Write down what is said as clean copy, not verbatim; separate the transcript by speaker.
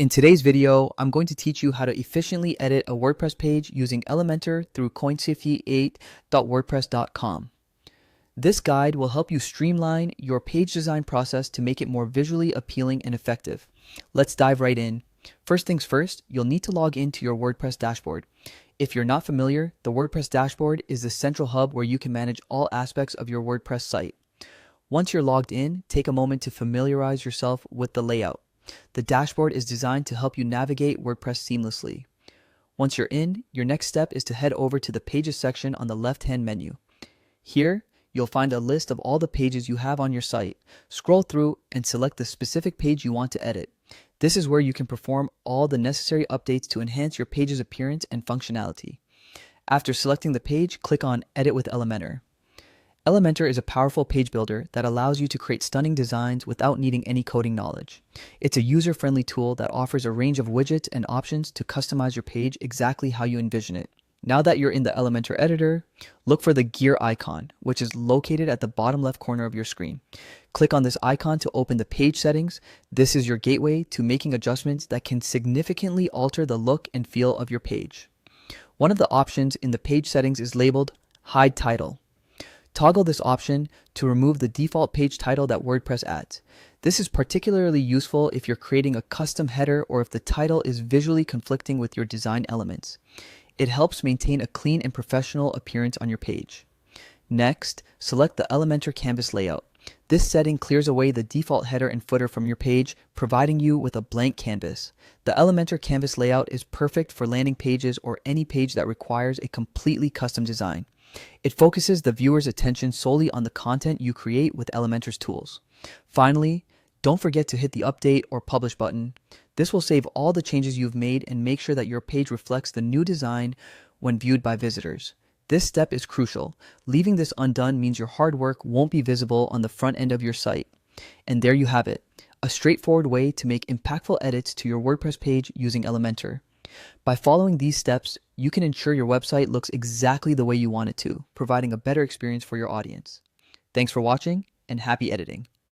Speaker 1: In today's video, I'm going to teach you how to efficiently edit a WordPress page using Elementor through coinsafety8.wordpress.com. This guide will help you streamline your page design process to make it more visually appealing and effective. Let's dive right in. First things first, you'll need to log into your WordPress dashboard. If you're not familiar, the WordPress dashboard is the central hub where you can manage all aspects of your WordPress site. Once you're logged in, take a moment to familiarize yourself with the layout. The dashboard is designed to help you navigate WordPress seamlessly. Once you're in, your next step is to head over to the Pages section on the left-hand menu. Here, you'll find a list of all the pages you have on your site. Scroll through and select the specific page you want to edit. This is where you can perform all the necessary updates to enhance your page's appearance and functionality. After selecting the page, click on Edit with Elementor. Elementor is a powerful page builder that allows you to create stunning designs without needing any coding knowledge. It's a user-friendly tool that offers a range of widgets and options to customize your page exactly how you envision it. Now that you're in the Elementor editor, look for the gear icon, which is located at the bottom left corner of your screen. Click on this icon to open the page settings. This is your gateway to making adjustments that can significantly alter the look and feel of your page. One of the options in the page settings is labeled Hide Title. Toggle this option to remove the default page title that WordPress adds. This is particularly useful if you're creating a custom header or if the title is visually conflicting with your design elements. It helps maintain a clean and professional appearance on your page. Next, select the Elementor canvas layout. This setting clears away the default header and footer from your page, providing you with a blank canvas. The Elementor canvas layout is perfect for landing pages or any page that requires a completely custom design. It focuses the viewer's attention solely on the content you create with Elementor's tools. Finally, don't forget to hit the update or publish button. This will save all the changes you've made and make sure that your page reflects the new design when viewed by visitors. This step is crucial. Leaving this undone means your hard work won't be visible on the front end of your site. And there you have it, a straightforward way to make impactful edits to your WordPress page using Elementor. By following these steps, you can ensure your website looks exactly the way you want it to, providing a better experience for your audience. Thanks for watching and happy editing.